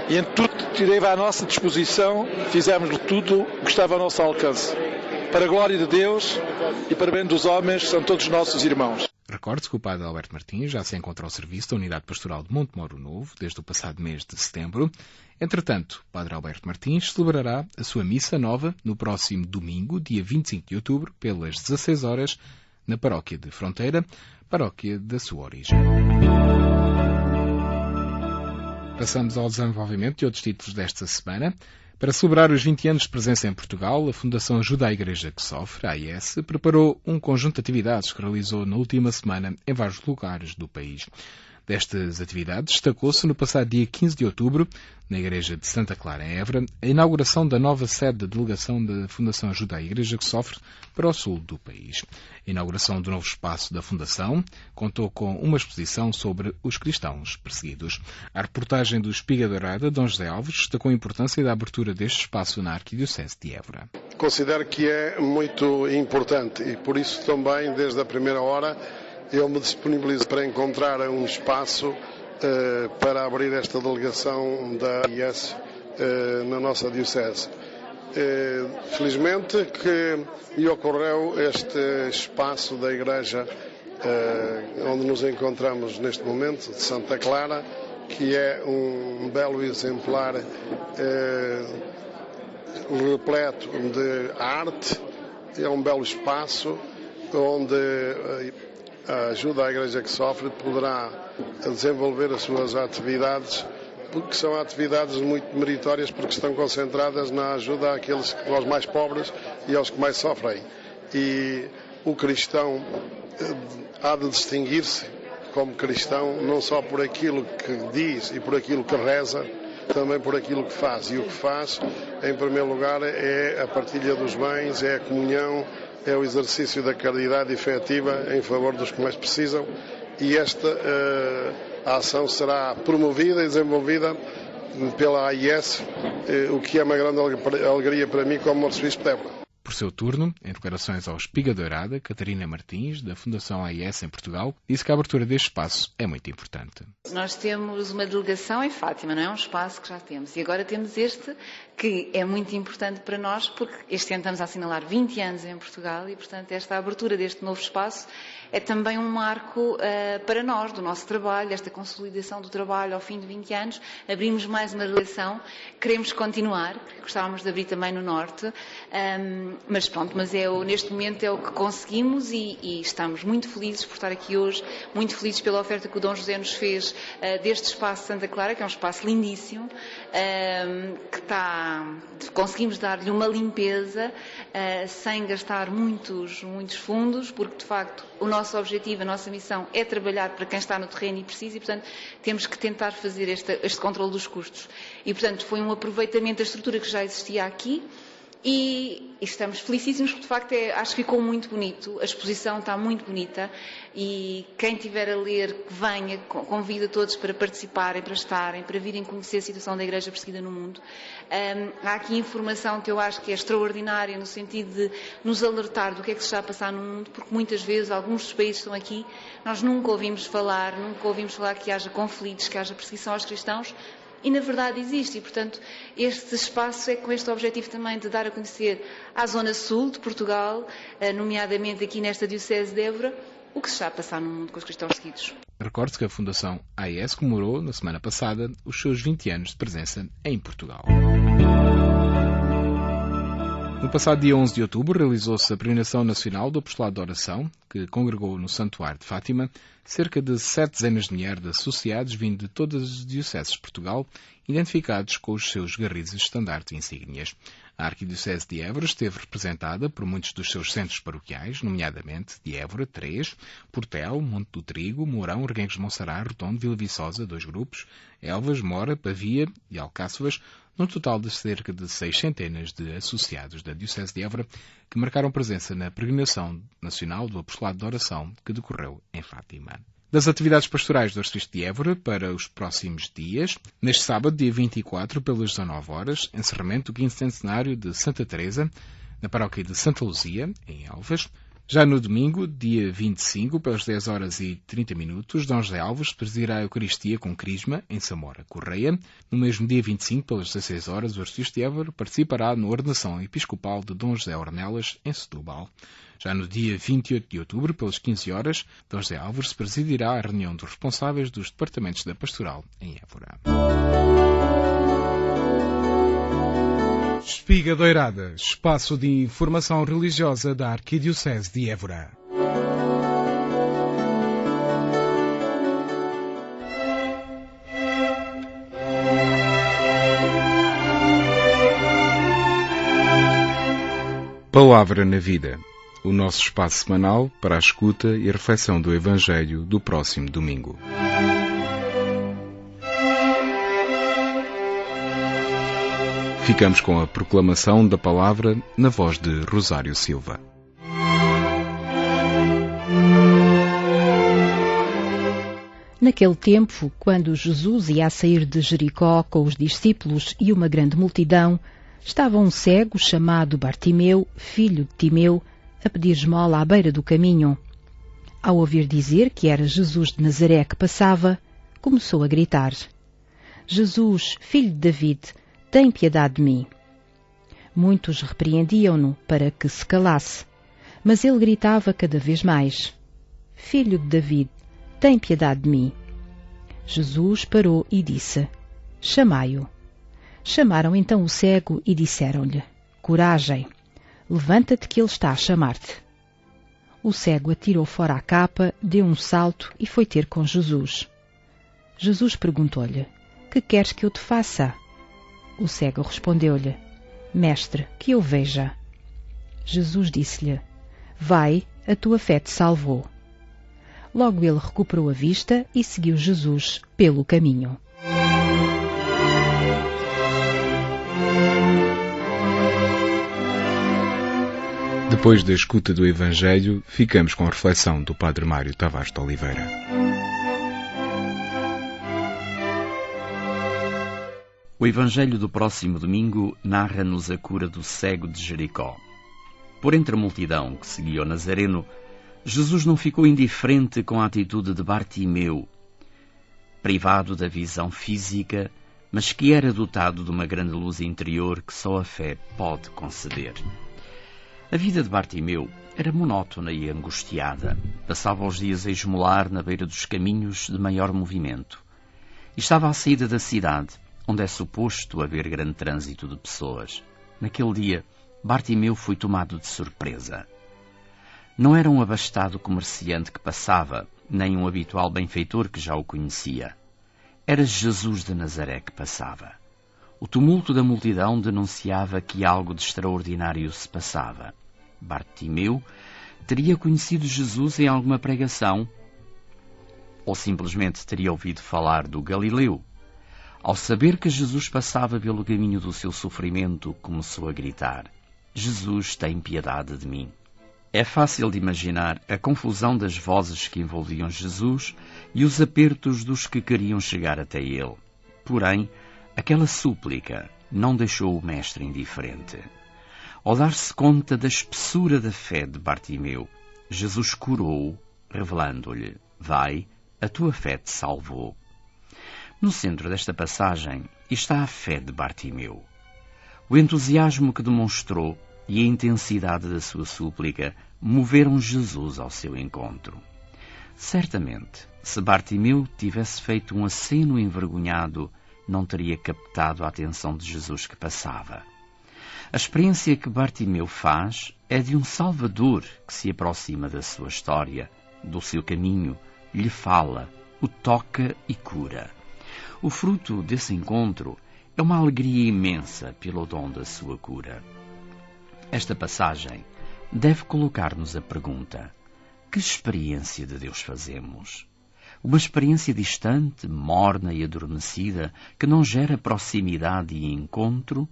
e em tudo que esteve à nossa disposição, fizemos tudo o que estava ao nosso alcance. Para a glória de Deus e para o bem dos homens, são todos nossos irmãos. Recorde-se que o padre Alberto Martins já se encontra ao serviço da Unidade Pastoral de Montemoro Novo desde o passado mês de setembro. Entretanto, o padre Alberto Martins celebrará a sua missa nova no próximo domingo, dia 25 de outubro, pelas 16 horas, na paróquia de Fronteira, paróquia da sua origem. Passamos ao desenvolvimento de outros títulos desta semana. Para celebrar os 20 anos de presença em Portugal, a Fundação Ajuda à Igreja que Sofre, a AIS, preparou um conjunto de atividades que realizou na última semana em vários lugares do país. Destas atividades, destacou-se no passado dia 15 de outubro, na Igreja de Santa Clara, em Évora, a inauguração da nova sede da delegação da Fundação Ajuda à Igreja que Sofre para o sul do país. A inauguração do novo espaço da Fundação contou com uma exposição sobre os cristãos perseguidos. A reportagem do Espiga Dourada, Dom José Alves, destacou a importância da abertura deste espaço na Arquidiocese de Évora. Considero que é muito importante e por isso também, desde a primeira hora, eu me disponibilizo para encontrar um espaço para abrir esta delegação da AIS na nossa Diocese. Felizmente que me ocorreu este espaço da Igreja onde nos encontramos neste momento, de Santa Clara, que é um belo exemplar repleto de arte, é um belo espaço onde a Ajuda à Igreja que Sofre poderá desenvolver as suas atividades, porque são atividades muito meritórias, porque estão concentradas na ajuda àqueles, aos mais pobres e aos que mais sofrem. E o cristão há de distinguir-se como cristão não só por aquilo que diz e por aquilo que reza, também por aquilo que faz. E o que faz, em primeiro lugar, é a partilha dos bens, é a comunhão, é o exercício da caridade efetiva em favor dos que mais precisam, e esta ação será promovida e desenvolvida pela AIS, o que é uma grande alegria para mim como arcebispo de Évora. Por seu turno, em declarações ao Espiga Dourada, Catarina Martins, da Fundação AIS em Portugal, disse que a abertura deste espaço é muito importante. Nós temos uma delegação em Fátima, não é um espaço que já temos. E agora temos este, que é muito importante para nós, porque este ano estamos a assinalar 20 anos em Portugal e, portanto, esta abertura deste novo espaço é também um marco para nós, do nosso trabalho, esta consolidação do trabalho ao fim de 20 anos. Abrimos mais uma delegação, queremos continuar, gostávamos de abrir também no Norte, mas neste momento é o que conseguimos e estamos muito felizes por estar aqui hoje, muito felizes pela oferta que o Dom José nos fez deste espaço Santa Clara, que é um espaço lindíssimo, conseguimos dar-lhe uma limpeza sem gastar muitos fundos, porque de facto o nosso objetivo, a nossa missão é trabalhar para quem está no terreno e precisa e, portanto, temos que tentar fazer este controle dos custos. E, portanto, foi um aproveitamento da estrutura que já existia aqui e estamos felicíssimos porque, de facto, acho que ficou muito bonito, a exposição está muito bonita e quem tiver a ler, que venha, convido a todos para participarem, para estarem, para virem conhecer a situação da Igreja perseguida no mundo. Há aqui informação que eu acho que é extraordinária no sentido de nos alertar do que é que se está a passar no mundo, porque muitas vezes alguns dos países que estão aqui, nós nunca ouvimos falar que haja conflitos, que haja perseguição aos cristãos, e na verdade existe, e portanto este espaço é com este objetivo também de dar a conhecer à zona sul de Portugal, nomeadamente aqui nesta Diocese de Évora, o que se está a passar no mundo com os cristãos seguidos. Recorde-se que a Fundação AIS comemorou, na semana passada, os seus 20 anos de presença em Portugal. No passado dia 11 de outubro, realizou-se a peregrinação nacional do Apostolado de Oração, que congregou no Santuário de Fátima cerca de 7 dezenas de milhares de associados vindo de todas as dioceses de Portugal, identificados com os seus garridos, estandartes e insígnias. A Arquidiocese de Évora esteve representada por muitos dos seus centros paroquiais, nomeadamente de Évora, 3, Portel, Monte do Trigo, Mourão, Reguengos de Monsaraz, Redondo, Vila Viçosa, 2 grupos, Elvas, Mora, Pavia e Alcáçovas, num total de cerca de 600 de associados da Diocese de Évora que marcaram presença na peregrinação nacional do Apostolado de Oração que decorreu em Fátima. Das atividades pastorais do Arcebispo de Évora para os próximos dias, neste sábado, dia 24, pelas 19 horas, encerramento do 5º centenário de Santa Teresa, na paróquia de Santa Luzia, em Elvas. Já no domingo, dia 25, pelas 10 horas e 30 minutos, Dom José Alves presidirá a Eucaristia com Crisma, em Samora, Correia. No mesmo dia 25, pelas 16 horas, o Arcebispo de Évora participará na ordenação episcopal de Dom José Ornelas, em Setúbal. Já no dia 28 de outubro, pelas 15 horas, Dom José Alves presidirá a reunião dos responsáveis dos departamentos da Pastoral, em Évora. Espiga Dourada, espaço de informação religiosa da Arquidiocese de Évora. Palavra na Vida, o nosso espaço semanal para a escuta e a reflexão do Evangelho do próximo domingo. Ficamos com a proclamação da palavra na voz de Rosário Silva. Naquele tempo, quando Jesus ia a sair de Jericó com os discípulos e uma grande multidão, estava um cego chamado Bartimeu, filho de Timeu, a pedir esmola à beira do caminho. Ao ouvir dizer que era Jesus de Nazaré que passava, começou a gritar: Jesus, filho de David, tem piedade de mim. Muitos repreendiam-no para que se calasse, mas ele gritava cada vez mais: Filho de David, tem piedade de mim. Jesus parou e disse: Chamai-o. Chamaram então o cego e disseram-lhe: Coragem, levanta-te que ele está a chamar-te. O cego atirou fora a capa, deu um salto e foi ter com Jesus. Jesus perguntou-lhe: Que queres que eu te faça? O cego respondeu-lhe: Mestre, que eu veja. Jesus disse-lhe: Vai, a tua fé te salvou. Logo ele recuperou a vista e seguiu Jesus pelo caminho. Depois da escuta do Evangelho, ficamos com a reflexão do Padre Mário Tavares de Oliveira. O Evangelho do próximo domingo narra-nos a cura do cego de Jericó. Por entre a multidão que seguia o Nazareno, Jesus não ficou indiferente com a atitude de Bartimeu, privado da visão física, mas que era dotado de uma grande luz interior que só a fé pode conceder. A vida de Bartimeu era monótona e angustiada. Passava os dias a esmolar na beira dos caminhos de maior movimento. E estava à saída da cidade, onde é suposto haver grande trânsito de pessoas. Naquele dia, Bartimeu foi tomado de surpresa. Não era um abastado comerciante que passava, nem um habitual benfeitor que já o conhecia. Era Jesus de Nazaré que passava. O tumulto da multidão denunciava que algo de extraordinário se passava. Bartimeu teria conhecido Jesus em alguma pregação, ou simplesmente teria ouvido falar do Galileu. Ao saber que Jesus passava pelo caminho do seu sofrimento, começou a gritar: Jesus, tem piedade de mim. É fácil de imaginar a confusão das vozes que envolviam Jesus e os apertos dos que queriam chegar até ele. Porém, aquela súplica não deixou o mestre indiferente. Ao dar-se conta da espessura da fé de Bartimeu, Jesus curou-o, revelando-lhe: vai, a tua fé te salvou. No centro desta passagem está a fé de Bartimeu. O entusiasmo que demonstrou e a intensidade da sua súplica moveram Jesus ao seu encontro. Certamente, se Bartimeu tivesse feito um aceno envergonhado, não teria captado a atenção de Jesus que passava. A experiência que Bartimeu faz é de um Salvador que se aproxima da sua história, do seu caminho, lhe fala, o toca e cura. O fruto desse encontro é uma alegria imensa pelo dom da sua cura. Esta passagem deve colocar-nos a pergunta: que experiência de Deus fazemos? Uma experiência distante, morna e adormecida, que não gera proximidade e encontro?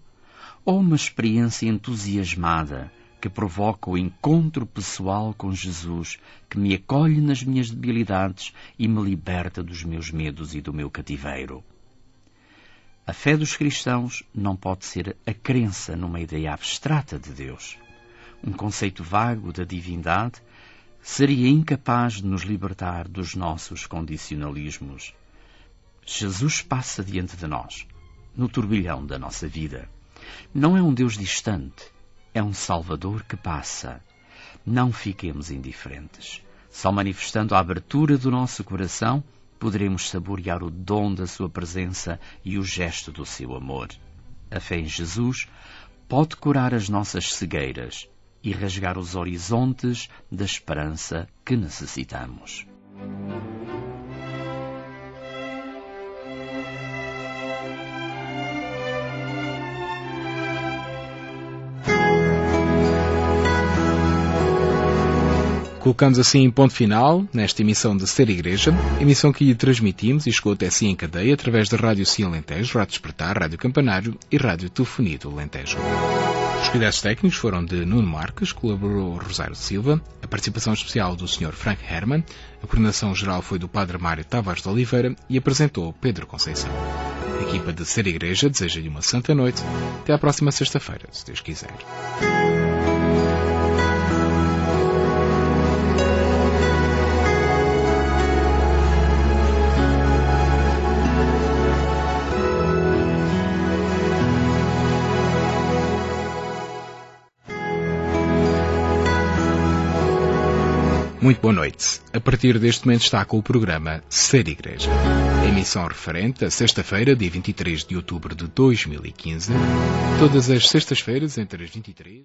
Ou uma experiência entusiasmada, que provoca o encontro pessoal com Jesus, que me acolhe nas minhas debilidades e me liberta dos meus medos e do meu cativeiro? A fé dos cristãos não pode ser a crença numa ideia abstrata de Deus. Um conceito vago da divindade seria incapaz de nos libertar dos nossos condicionalismos. Jesus passa diante de nós, no turbilhão da nossa vida. Não é um Deus distante, é um Salvador que passa. Não fiquemos indiferentes. Só manifestando a abertura do nosso coração poderemos saborear o dom da sua presença e o gesto do seu amor. A fé em Jesus pode curar as nossas cegueiras e rasgar os horizontes da esperança que necessitamos. Colocamos assim ponto final nesta emissão de Ser Igreja, emissão que lhe transmitimos e chegou até si em cadeia através da Rádio Sim Alentejo, Rádio Despertar, Rádio Campanário e Rádio Telefonia do Alentejo. Os cuidados técnicos foram de Nuno Marques, colaborou Rosário Silva, a participação especial do Sr. Frank Herman, a coordenação geral foi do Padre Mário Tavares de Oliveira e apresentou Pedro Conceição. A equipa de Ser Igreja deseja-lhe uma santa noite. Até à próxima sexta-feira, se Deus quiser. Muito boa noite. A partir deste momento está com o programa Ser Igreja. A emissão referente a sexta-feira, dia 23 de outubro de 2015, todas as sextas-feiras entre as 23...